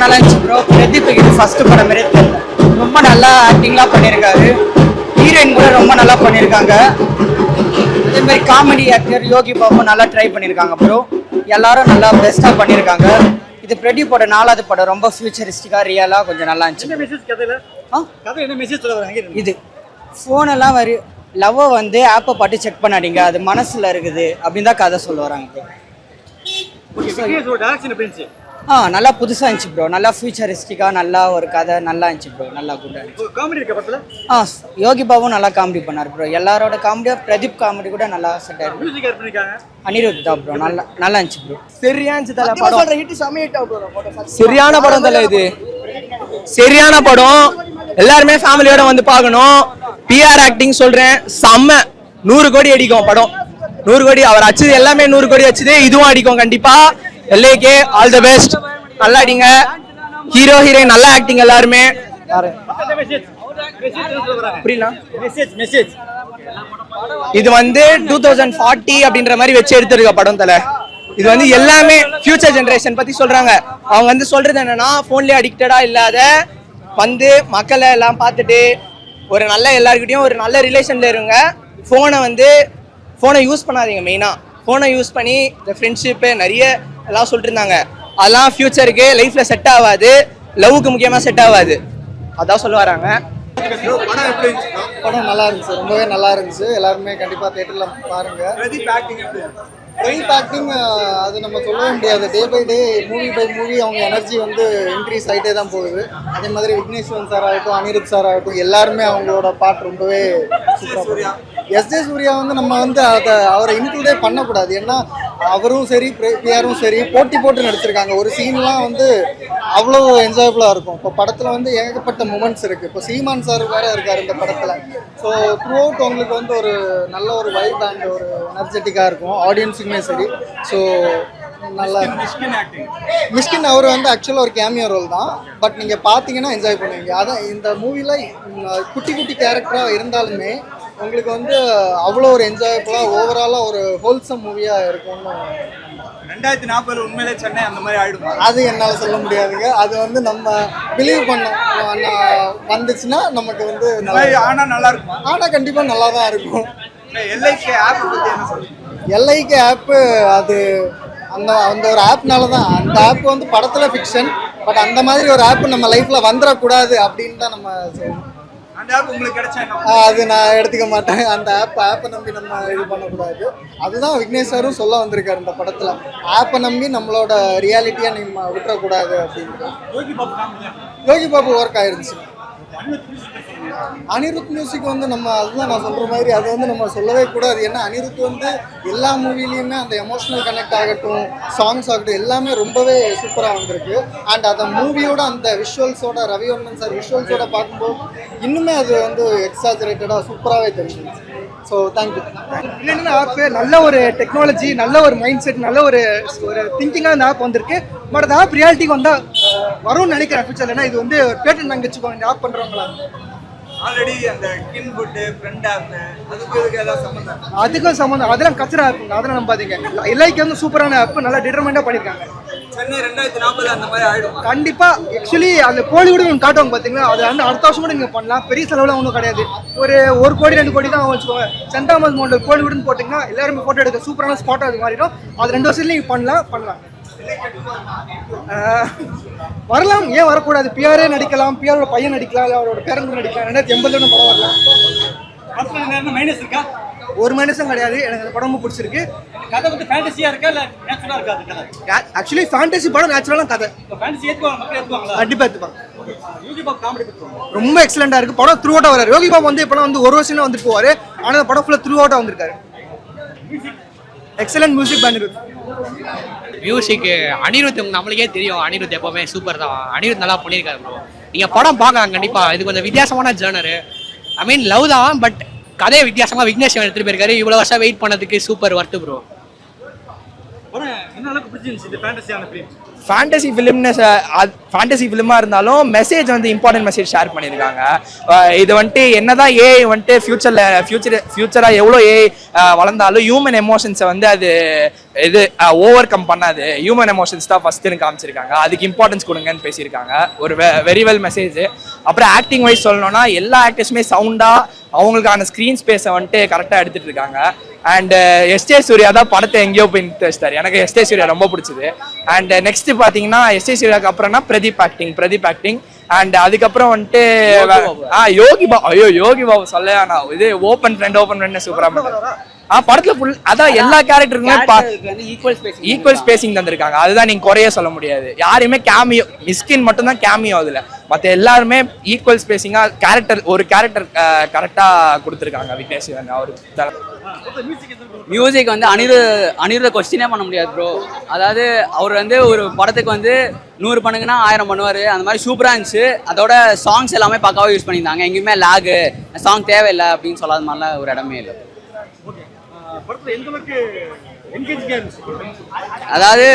நல்லா இருந்துச்சு ப்ரோ. பிரதீப் இது ஃபர்ஸ்ட் படம் மாதிரி தெரியல, ரொம்ப நல்லா ஆக்டிங்லாம் பண்ணியிருக்காரு. ஹீரோயின் கூட ரொம்ப நல்லா பண்ணியிருக்காங்க. அதே மாதிரி காமெடி ஆக்டர் யோகி பாபு நல்லா ட்ரை பண்ணியிருக்காங்க ப்ரோ. எல்லாரும் நல்லா பெஸ்ட்டாக பண்ணியிருக்காங்க. இது பிரதீப்போட 4வது படம், ரொம்ப ஃபியூச்சரிஸ்டிக்காக ரியலாக கொஞ்சம் நல்லா இருந்துச்சு. இது ஃபோனெல்லாம் லவ்வை வந்து ஆப்பை பாட்டு செக் பண்ணாதீங்க, அது மனசில் இருக்குது அப்படின்னு தான் கதை சொல்ல வராங்க ப்ரோ. நல்லா புதுசாக இருந்துச்சு ப்ரோ. நல்லா ஃபியூச்சரிஸ்டிக்காக நல்லா ஒரு கதை நல்லா இருந்துச்சு ப்ரோ. நல்லா குட்டாக இருந்துச்சு. யோகி பாபு நல்லா காமெடி பண்ணார் ப்ரோ. எல்லாரோட காமெடியாக பிரதீப் காமெடி கூட நல்லா செட் ஆயிருக்கு. அனிருத் தான் ப்ரோ. நல்லா இருந்துச்சு ப்ரோ. சரியான படம். சரியான படம் தல, இது சரியான படம். எல்லாருமே ஃபேமிலியோட வந்து பார்க்கணும். பிஆர் ஆக்டிங் சொல்றேன், செம்ம. 100 கோடி அடிக்கும் படம். 100 கோடி அவர் அடிச்சது எல்லாமே 100 கோடி அடிச்சது, இதுவும் அடிக்கும் கண்டிப்பா. எல்ஏகே ஆல் தி பெஸ்ட். நல்லா அடிங்க. ஹீரோ ஹீரோயின் நல்லா ஆக்டிங் எல்லாருமே. இது வந்து 2040 அப்படின்ற மாதிரி வச்சு எடுத்துருக்க படம் தல. இது வந்து எல்லாமே ஃபியூச்சர் ஜெனரேஷன் பத்தி சொல்றாங்க. அவங்க வந்து சொல்றது என்னன்னா, போன்லயே அடிக்டடா இல்லாத வந்து மக்களை எல்லாம் பார்த்துட்டு ஒரு நல்ல எல்லாருக்கிட்டையும் ஒரு நல்ல ரிலேஷன்ல இருங்க. ஃபோனை யூஸ் பண்ணாதீங்க. மெயினாக ஃபோனை யூஸ் பண்ணி இந்த ஃப்ரெண்ட்ஷிப்பு நிறைய எல்லாம் சொல்லிட்டு இருந்தாங்க. அதெல்லாம் ஃபியூச்சருக்கு லைஃப்பில் செட் ஆகாது, லவ்வுக்கு முக்கியமாக செட் ஆகாது. அதான் சொல்ல வராங்க. படம் நல்லா இருந்துச்சு, ரொம்பவே நல்லா இருந்துச்சு. எல்லாருமே கண்டிப்பாக தேட்டரில் பாருங்க. பிரதீப் ஆக்டிங் அது நம்ம சொல்லவே முடியாது. Day by day, movie by movie அவங்க எனர்ஜி வந்து இன்க்ரீஸ் ஆகிட்டே தான் போகுது. அதே மாதிரி விக்னேஸ்வரன் சார் ஆகட்டும், அனிருத் சார் ஆகட்டும், எல்லாருமே அவங்களோட பாட்டு ரொம்பவே சூப்பராக. எஸ்ஜே சூர்யா வந்து நம்ம வந்து அவரை இன்க்ளூடே பண்ணக்கூடாது. ஏன்னா அவரும் சரி பிஆரும் சரி போட்டு நடிச்சிருக்காங்க. ஒரு சீன்லாம் வந்து அவ்வளோ என்ஜாயபுளாக இருக்கும். இப்போ படத்தில் வந்து ஏகப்பட்ட மூமெண்ட்ஸ் இருக்குது. இப்போ சீமான் சார் வேறு இருக்கார் இந்த படத்தில். ஸோ த்ரூ அவுட் உங்களுக்கு வந்து ஒரு நல்ல ஒரு வைப் அண்ட் ஒரு எனர்ஜெட்டிக்காக இருக்கும். ஆடியன்ஸுக்குமே சரி. ஸோ நல்லா மிஷ்கின் அவர் வந்து ஆக்சுவலாக ஒரு கேமியோ ரோல் தான். பட் நீங்கள் பார்த்தீங்கன்னா என்ஜாய் பண்ணுவீங்க. அதான் இந்த மூவியில் குட்டி குட்டி கேரக்டராக இருந்தாலுமே உங்களுக்கு வந்து அவ்வளோ ஒரு என்ஜாயபுளாக ஓவராலாக ஒரு ஹோல்சம் மூவியாக இருக்கும்னு. 2040 உண்மையிலே சென்னை அந்த மாதிரி ஆயிடும். அது என்னால் சொல்ல முடியாதுங்க. அது வந்து நம்ம பிலீவ் பண்ணோம் வந்துச்சுன்னா நமக்கு வந்து ஆனால் நல்லா இருக்கும். ஆனால் கண்டிப்பாக நல்லா தான் இருக்கும். எல்ஐகே ஆப் பற்றி என்ன சொல்லுங்க? எல்ஐகே ஆப்பு அது அந்த ஒரு ஆப்னால தான். அந்த ஆப் வந்து படத்தில் ஃபிக்ஷன். பட் அந்த மாதிரி ஒரு ஆப் நம்ம லைஃப்பில் வந்துடக்கூடாது அப்படின்னு தான் நம்ம சொல்லணும். அது நான் எடுத்துக்க மாட்டேன். அந்த ஆப்பை நம்பி நம்ம இது பண்ணக்கூடாது. அதுதான் விக்னேஷ் சாரும் சொல்ல வந்திருக்காரு இந்த படத்தில். ஆப்பை நம்பி நம்மளோட ரியாலிட்டியாக நம்ம விட்டுறக்கூடாது அப்படின்னு. யோகி பாபு ஒர்க் ஆயிருந்துச்சு. அனிருத் மியூசிக் வந்து நம்ம அதுதான் நான் சொல்கிற மாதிரி அது வந்து நம்ம சொல்லவே கூடாது. ஏன்னா அனிருத் வந்து எல்லா மூவிலையுமே அந்த எமோஷனல் கனெக்ட் ஆகட்டும், சாங்ஸ் ஆகட்டும், எல்லாமே ரொம்பவே சூப்பராக வந்திருக்கு. அண்ட் அந்த மூவியோட அந்த விஷுவல்ஸோட, ரவிவர்மன் சார் விஷுவல்ஸோட பார்க்கும்போது இன்னுமே அது வந்து எக்ஸாஜரேட்டடாக சூப்பராகவே தெரிஞ்சிருச்சு. So thank you. இல்லைன்னா ஆப்பு நல்ல ஒரு டெக்னாலஜி, நல்ல ஒரு மைண்ட் செட், நல்ல ஒரு திங்கிங்காக இந்த ஆப் வந்திருக்கு. பட் அந்த ஆப் ரியாலிட்டிக்கு வந்தால் வரும்னு நினைக்கிறேன் ஃபியூச்சர். ஏன்னா இது வந்து பேட்டன் நாங்கள் வச்சுக்கோங்க இந்த ஆப் பண்ணுறவங்களா. ஆல்ரெடி அந்த கின்புட் ஃப்ரெண்ட் ஆப் அதுக்கும் சம்மந்தம், அதெல்லாம் கச்சரா இருக்குங்க, அதெல்லாம் நம்பாதீங்க. எல்ஐக்கு வந்து சூப்பரான ஆப், நல்லா டிட்டர்மெண்டாக பண்ணியிருக்காங்க. சென்னை 2040 அந்த மாதிரி ஆயிடும் கண்டிப்பா. ஆக்சுவலி அந்த கோழிக்கூட நீங்கள் காட்டுவாங்க பார்த்தீங்களா, அது வந்து அடுத்த வருஷம் கூட நீங்கள் பண்ணலாம். பெரிய செலவுலாம் ஒன்றும் கிடையாது. ஒரு 1 கோடி 2 கோடி தான் வச்சுக்கோங்க. சென்ட் தாமஸ் மவுண்ட்ல கோழிக்கூடன்னு போட்டிங்கன்னா எல்லாருமே ஃபோட்டோ எடுக்க சூப்பரான ஸ்பாட்டாக அது மாறிடும். அது 2 வருஷத்துல நீங்கள் பண்ணலாம். வரலாம், ஏன் வரக்கூடாது? பிஆரே நடிக்கலாம், பிஆரோட பையன் நடிக்கலாம், இல்லை அவரோட பேரன் கூட நடிக்கலாம். 2080 படம் வரலாம். ஒரு மைனஸும் கிடையாது. எனக்கு அந்த படம் ரொம்ப பிடிச்சிருக்கு. கதை வந்து ஃபேண்டசியா இருக்கா இல்ல நேச்சுரலா இருக்கா? அது கதை ஆக்சுவலி ஃபேண்டசி படம், நேச்சுரலான கதை. ஃபேண்டசி மக்கள் ஏத்துவாங்களா? கண்டிப்பா ஏத்துப்பாங்க. யோகி பாபு காமெடி பண்றாங்க, ரொம்ப எக்ஸலண்டா இருக்கு படம். த்ரூ அவுட்டா வராரு. யோகி பாபு வந்து இப்பலாம் வந்து ஒரு வருஷம் வந்துட்டு போவாரு. ஆனா அந்த படம் ஃபுல்லா த்ரூ அவுட்டா வந்திருக்காரு. Excellent music Anirudh. Music Anirudh நம்மளுக்கே தெரியும். அனிருத் எப்பவுமே சூப்பர் தான். அனிருத் நல்லா பண்ணியிருக்காரு ப்ரோ. நீங்க படம் பார்க்கலாம் கண்டிப்பா. இது கொஞ்சம் வித்தியாசமான ஜேர்னரு. ஐ மீன் லவ் தான், பட் கதையை வித்தியாசமா விக்னேஷ் எடுத்துட்டு போயிருக்காரு. இவ்வளவு வருஷம் வெயிட் பண்ணதுக்கு சூப்பர் வர்த்து ப்ரோ. என்ன அளவுக்கு பிடிச்சிருந்துச்சு இந்த ஃபேண்டசியான ஃபிலிம்? ஃபேண்டசி ஃபிலிமாக இருந்தாலும் மெசேஜ் வந்து இம்பார்ட்டன்ட் மெசேஜ் ஷேர் பண்ணியிருக்காங்க. இது வந்துட்டு என்னதான் ஏஐ வந்துட்டு ஃபியூச்சராக எவ்வளோ ஏஐ வளர்ந்தாலும் ஹியூமன் எமோஷன்ஸை வந்து அது இது ஓவர் கம் பண்ணாது. ஹியூமன் எமோஷன்ஸ் தான் ஃபஸ்ட்டுன்னு காமிச்சிருக்காங்க. அதுக்கு இம்பார்ட்டன்ஸ் கொடுங்கன்னு பேசியிருக்காங்க. ஒரு வெரி வெல் மெசேஜ். அப்புறம் ஆக்டிங் வைஸ் சொல்லணும்னா எல்லா ஆக்டர்ஸுமே சவுண்டாக அவங்களுக்கான ஸ்க்ரீன் ஸ்பேஸை வந்துட்டு கரெக்டாக எடுத்துகிட்டு இருக்காங்க. அண்ட் எஸ்ஜே சூர்யா தான் படத்தை எங்கேயோ போய் நிறுத்தி வச்சிட்டாரு. எனக்கு எஸ்ஜே சூர்யா ரொம்ப பிடிச்சது. அண்ட் நெக்ஸ்ட் பார்த்தீங்கன்னா எஸ்ஜே சூர்யாவுக்கு அப்புறம்னா பிரதீப் ஆக்டிங். அண்ட் அதுக்கப்புறம் வந்துட்டு யோகி பாபு சொல்ல இது ஓப்பன் ஃப்ரெண்ட் சூப்பராக படத்துல ஃபுல் அதான் எல்லா கேரக்டருக்குமே ஈக்குவல் ஸ்பேசிங் தந்திருக்காங்க. அதுதான் நீங்க குறைய சொல்ல முடியாது. யாரையுமே கேமியோ மிஸ்கின் மட்டும் தான் கேமியோ, அதுல மற்ற எல்லாருமே ஈக்குவல் ஸ்பேசிங்கா ஒரு கேரக்டர் கரெக்டா கொடுத்துருக்காங்க. விக்னேஷ் சிவன் அவரு மியூசிக் வந்து அனிருத கொஸ்டினே பண்ண முடியாது ப்ரோ. அதாவது அவர் வந்து ஒரு படத்துக்கு வந்து 100 பண்ணுங்கன்னா 1000 பண்ணுவார். அந்த மாதிரி சூப்பராக இருந்துச்சு. அதோட சாங்ஸ் எல்லாமே பக்காவாக யூஸ் பண்ணியிருந்தாங்க. எங்கேயுமே லேகு சாங் தேவையில்லை அப்படின்னு சொல்லாத மாதிரிலாம் ஒரு இடமே இல்லை. அதாவது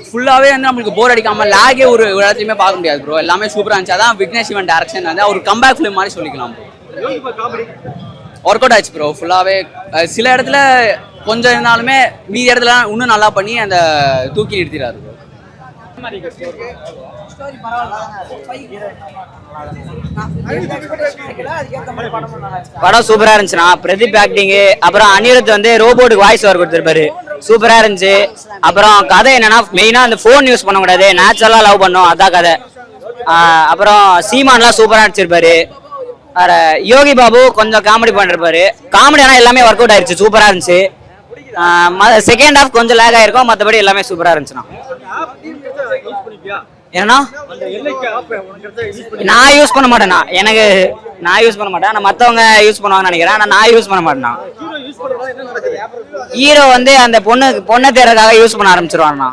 ஃபுல்லாகவே வந்து நம்மளுக்கு போர் அடிக்காமல் லேகே ஒரு இடத்துலையுமே பார்க்க முடியாது ப்ரோ. எல்லாமே சூப்பராக இருந்துச்சு. அதான் விக்னேஷ் சிவன் டைரக்ஷன் வந்து அவர் கம்பேக் ஃபிலிம் மாதிரி சொல்லிக்கலாம் ப்ரோ. ஒர்க் அவுட் ஆச்சு ப்ரோ. ஃபுல்லாகவே சில இடத்துல கொஞ்சம் இருந்தாலுமே மீதி இடத்துல இன்னும் நல்லா பண்ணி அந்த தூக்கி நிறுத்திடுறாரு ப்ரோ. படம் சூப்பரா இருந்துச்சுண்ணா. பிரதீப் ஆக்டிங்கு, அப்புறம் அனிருத் வந்து ரோபோட்டுக்கு வாய்ஸ் ஓவர் கொடுத்துருப்பாரு, சூப்பரா இருந்துச்சு. அப்புறம் கதை என்னன்னா மெயினா அந்த போன் யூஸ் பண்ணக்கூடாது, நேச்சுரலா லவ் பண்ணும், அதான் கதை. அப்புறம் சீமான்லாம் சூப்பரா நடிச்சிருப்பாரு. வேற யோகி பாபு கொஞ்சம் காமெடி பண்ணிருப்பாரு. காமெடி ஆனால் எல்லாமே ஒர்க் அவுட் ஆயிருச்சு, சூப்பரா இருந்துச்சு. செகண்ட் ஹாஃப் கொஞ்சம் லேக் ஆயிருக்கும், மற்றபடி எல்லாமே சூப்பரா இருந்துச்சுண்ணா. ஏன்னா நான் யூஸ் பண்ண மாட்டேண்ணா. நான் யூஸ் பண்ண மாட்டேன். ஆனால் மற்றவங்க யூஸ் பண்ணுவாங்கன்னு நினைக்கிறேன். ஆனால் நான் யூஸ் பண்ண மாட்டேண்ணா. ஹீரோ வந்து அந்த பொண்ணை தேர்றதுக்காக யூஸ் பண்ண ஆரம்பிச்சிருவாங்கண்ணா.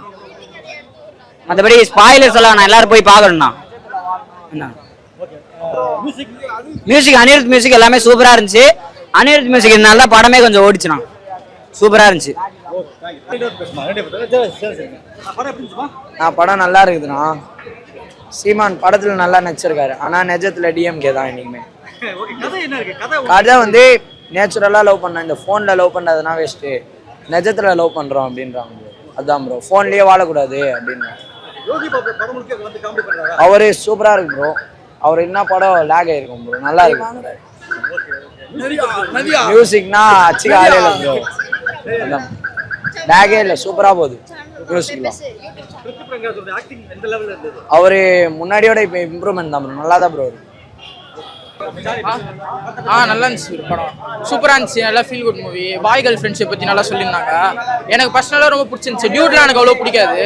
மற்றபடி ஸ்பாயிலர்ஸ் எல்லாம் நான் எல்லாரும் போய் பார்க்கணும்ண்ணா. என்ன மியூசிக் அனிருத் மியூசிக் எல்லாமே சூப்பரா இருந்துச்சு. அனிருத் மியூசிக் நல்லா படமே கொஞ்சம் ஓடிச்சுண்ணா. சூப்பரா இருந்துச்சு. படம் நல்லா இருக்குதுண்ணா. சீமான் படத்துல நல்லா நடிச்சிருக்காரு. ஆனா நிஜத்துல டிஎம்கே தான் இன்னைக்குமே. கதை வந்து நேச்சுரலா லவ் பண்ண, இந்த போன்ல லவ் பண்ணதுனா வேஸ்ட்டு, நிஜத்துல லவ் பண்றோம் அப்படின்றாங்க. அதுதான் ப்ரோ, போன்லயே வாழக்கூடாது அப்படின்னு. அவரு சூப்பரா இருக்கு ப்ரோ. அவர் என்ன படம் லேக் ஆயிருக்கும் ப்ரோ, நல்லா இருக்கு. மியூசிக்னா அச்சுக்க ஆளே இல்லை ப்ரோ. அதான் லேகே இல்லை, சூப்பரா போகுது மியூசிக்லாம். அவரு முன்னாடியோட இப்போ இம்ப்ரூவ்மெண்ட் தான் ப்ரோ, நல்லா தான் ப்ரோ இருக்கு. நல்லா இருந்துச்சு படம், சூப்பராக இருந்துச்சு. நல்லா ஃபீல் குட் மூவி. பாய் கேர்ள் ஃப்ரெண்ட்ஷிப் பற்றி நல்லா சொல்லியிருந்தாங்க. எனக்கு பர்சனலாக ரொம்ப பிடிச்சிருந்துச்சு. டியூட்லாம் எனக்கு அவ்வளோ பிடிக்காது.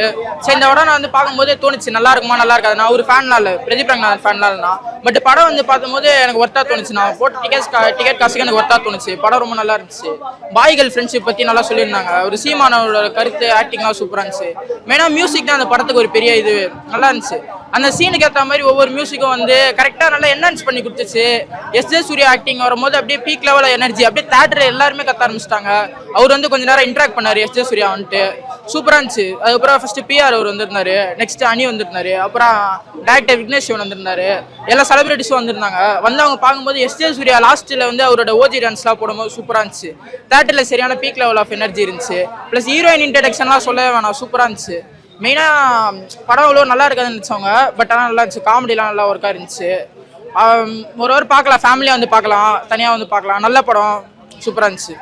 சரி, இந்த படம் நான் வந்து பார்க்கும்போதே தோணுச்சு நல்லா இருக்குமா நல்லா இருக்காது. நான் ஒரு ஃபேன்லாம் இல்லை, பிரதீப் ரங்கநாதன் ஃபேன்லாம் இல்லைனா. பட் படம் வந்து பார்க்கும்போது எனக்கு ஒர்த்தாக தோணுச்சு. நான் போட்ட டிக்கெட் காசுக்கு எனக்கு ஒர்த்தாக தோணுச்சு. படம் ரொம்ப நல்லா இருந்துச்சு. பாய் கேர்ள் ஃப்ரெண்ட்ஷிப் பற்றி நல்லா சொல்லியிருந்தாங்க. ஒரு சீமானோட கருத்து ஆக்டிங்லாம் சூப்பராக இருந்துச்சு. மெயினாக மியூசிக் தான் அந்த படத்துக்கு ஒரு பெரிய இது. நல்லா இருந்துச்சு. அந்த சீனுக்கு ஏற்ற மாதிரி ஒவ்வொரு மியூசிக்கும் வந்து கரெக்டாக நல்லா என்ஹான்ஸ் பண்ணி கொடுத்துச்சு. எஸ்ஜே சூர்யா ஆக்டிங் வரும்போது அப்படியே பீக் லெவல் எனர்ஜி, அப்படியே தேட்டர் எல்லாருமே கத்த ஆரம்பிச்சிட்டாங்க. அவர் வந்து கொஞ்ச நேரம் இன்ட்ராக்ட் பண்ணாரு எஸ்ஜே சூர்யா வந்துட்டு, சூப்பரா இருந்துச்சு. அதுக்கப்புறம் ஃபர்ஸ்ட் பிஆர் அவர் வந்திருந்தாரு, நெக்ஸ்ட் அனி வந்திருந்தாரு, அப்புறம் டைரக்டர் விக்னேஷ் சிவன் வந்திருந்தாரு. எல்லா செலிபிரிட்டிஸும் வந்திருந்தாங்க. வந்து அவங்க பார்க்கும்போது எஸ்ஜே சூர்யா லாஸ்ட்ல வந்து அவரோட ஓஜி டான்ஸ்லாம் போடும்போது சூப்பரா இருந்துச்சு. தேட்டர்ல சரியான பீக் லெவல் ஆஃப் எனர்ஜி இருந்துச்சு. பிளஸ் ஹீரோயின் இன்ட்ரடக்ஷன்லாம் சொல்லவே வேணாம், சூப்பரா இருந்துச்சு. மெயினாக படம் அவ்வளோ நல்லா இருக்காதுன்னு நினச்சவங்க, பட் ஆனால் நல்லா இருந்துச்சு. காமெடிலாம் நல்லா ஒர்க்காக இருந்துச்சு. ஒரு பார்க்கலாம், ஃபேமிலியாக வந்து பார்க்கலாம், தனியாக வந்து பார்க்கலாம். நல்ல படம், சூப்பராக இருந்துச்சு.